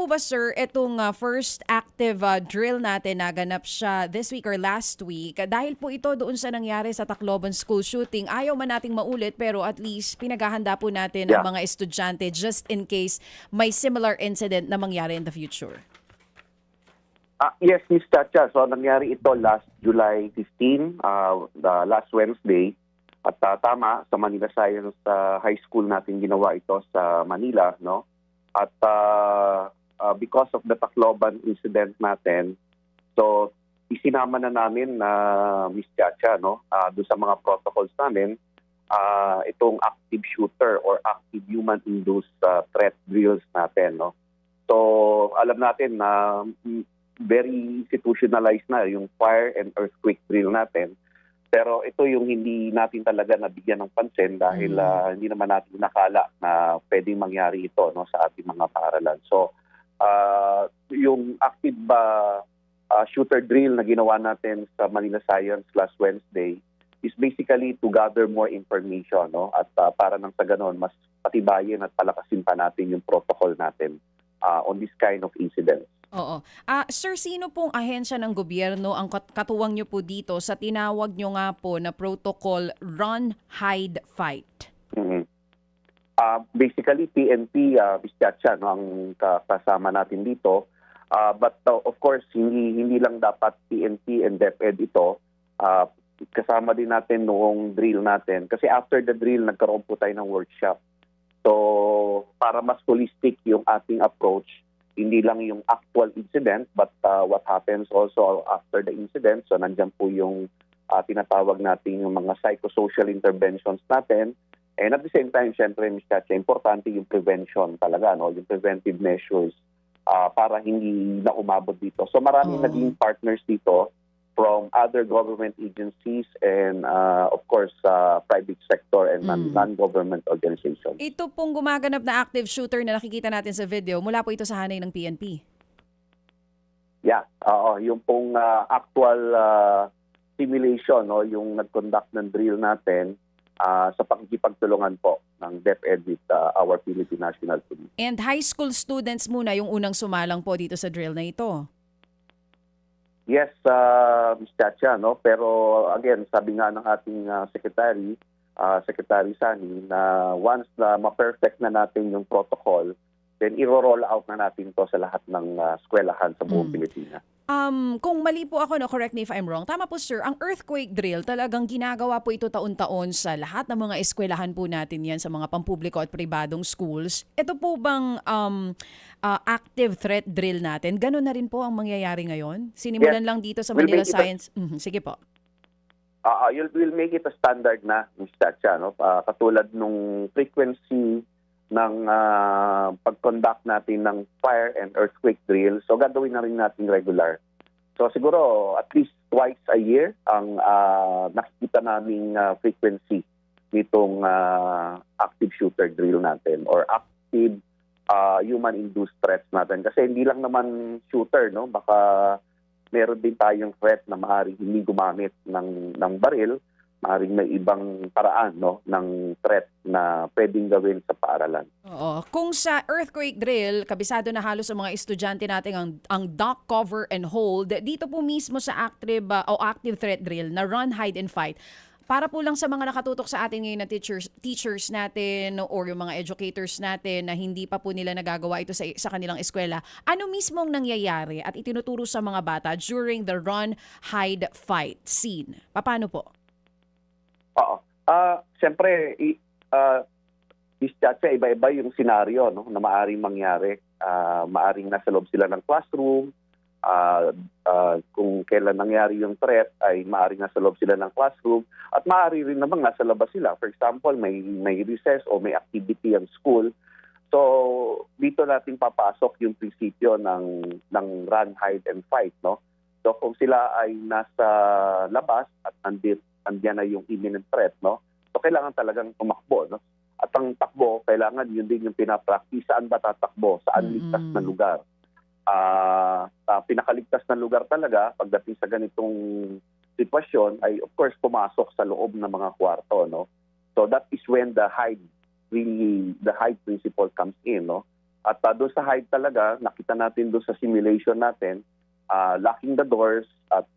po ba, sir, itong first active drill natin naganap siya this week or last week? Dahil po ito doon sa nangyari sa Tacloban school shooting, ayaw man nating maulit pero at least pinaghahanda po natin ang Yeah. mga estudyante just in case may similar incident na mangyari in the future. Yes, Miss Chacha. So nangyari ito last July 15, the last Wednesday. At tama, sa Manila Science High School natin ginawa ito sa Manila, no? At because of the Tacloban incident natin, so isinama na namin na Miss Chacha, no? Doon sa mga protocols namin, itong active shooter or active human-induced threat drills natin, no? So alam natin na very institutionalized na yung fire and earthquake drill natin. Pero ito yung hindi natin talaga nabigyan ng pansin dahil hindi naman natin nakala na pwedeng mangyari ito, no, sa ating mga paaralan. So yung active shooter drill na ginawa natin sa Manila Science last Wednesday is basically to gather more information, no, at para nang sa ganon mas patibayin at palakasin pa natin yung protocol natin on this kind of incidents. Oo. Sir, sino pong ahensya ng gobyerno ang katuwang nyo po dito sa tinawag nyo nga po na protocol Run, Hide, Fight? Mhm. Basically, PNP, Miss Chacha, no, ang kasama natin dito. But of course, hindi lang dapat PNP and DepEd ito. Kasama din natin noong drill natin. Kasi after the drill, nagkaroon po tayo ng workshop. So, para mas holistic yung ating approach, hindi lang yung actual incident, but what happens also after the incident. So, nandyan po yung tinatawag natin yung mga psychosocial interventions natin. And at the same time, syempre, Ms. Chacha, importante yung prevention talaga, no? Yung preventive measures para hindi na umabot dito. So, maraming naging partners dito from other government agencies and of course private sector and non-government organizations. Ito pong gumaganap na active shooter na nakikita natin sa video, mula po ito sa hanay ng PNP. Yeah, yung pong actual simulation, no, yung nag-conduct ng drill natin sa pakikipagtulungan po ng DepEd with our Philippine National Police. And high school students muna yung unang sumalang po dito sa drill na ito. Yes, Ms. Chacha, no? Pero again, sabi nga ng ating Secretary Sani, na once na ma-perfect na natin yung protocol, then i-roll out na natin to sa lahat ng eskwelahan sa buong Pilipinas. Kung mali po ako, no, correct me if I'm wrong. Tama po, sir, ang earthquake drill talagang ginagawa po ito taon-taon sa lahat ng mga eskwelahan po natin yan sa mga pampubliko at pribadong schools. Ito po bang active threat drill natin? Ganun na rin po ang mangyayari ngayon? Sinimulan lang dito sa Manila Science. Sige po. We'll make it a standard na, Ms. Chacha, no? Katulad nung frequency ng pag-conduct natin ng fire and earthquake drill. So gagawin na rin natin regular. So siguro at least twice a year ang nakikita naming frequency nitong active shooter drill natin or active human-induced threats natin. Kasi hindi lang naman shooter, no? Baka meron din tayong threat na maaaring hindi gumamit ng baril, maaaring may ibang paraan, no, ng threat na pwedeng gawin sa paaralan. Oo. Kung sa earthquake drill, kabisado na halos sa mga estudyante natin ang duck, cover, and hold, dito po mismo sa active threat drill na Run, Hide, and Fight, para po lang sa mga nakatutok sa atin ngayon na teachers natin or yung mga educators natin na hindi pa po nila nagagawa ito sa kanilang eskwela, ano mismo ang nangyayari at itinuturo sa mga bata during the Run, Hide, Fight scene? Paano po? Oo. Siyempre, Miss Chacha, iba-iba yung senaryo, no, na maaaring mangyari. Maaaring nasa loob sila ng classroom. Kung kailan nangyari yung threat, ay maaaring nasa loob sila ng classroom. At maaari rin naman nasa labas sila. For example, may recess o may activity ang school. So, dito natin papasok yung prinsipyo ng Run, Hide, and Fight, no? So, kung sila ay nasa labas at andiyan na yung imminent threat, no? So kailangan talagang tumakbo, no? At ang takbo, kailangan yun din yung pinapractice. Saan ba tatakbo? Saan ligtas na lugar? Pinakaligtas na lugar talaga pagdating sa ganitong sitwasyon ay of course pumasok sa loob ng mga kwarto, no? So that is when the hide principle comes in, no? At doon sa height talaga, nakita natin doon sa simulation natin, locking the doors at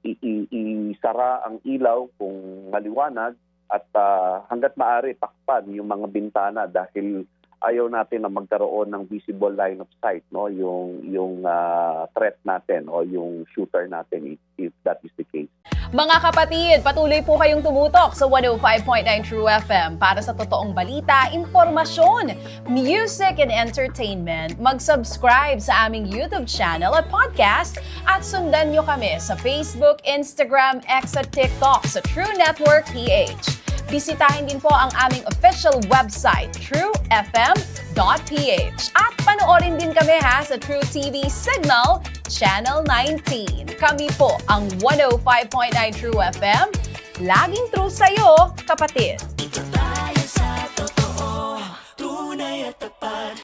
isara ang ilaw kung maliwanag at hanggat maaari takpan yung mga bintana dahil ayaw natin na magkaroon ng visible line of sight, no, yung threat natin o yung shooter natin if that is the case. Mga kapatid, patuloy po kayong tumutok sa 105.9 True FM para sa totoong balita, impormasyon, music and entertainment. Mag-subscribe sa aming YouTube channel at podcast at sundan nyo kami sa Facebook, Instagram, X at TikTok sa True Network PH. Bisitahin din po ang aming official website, truefm.ph. At panoorin din kami sa True TV Signal, Channel 19. Kami po ang 105.9 True FM. Laging true sa'yo, kapatid.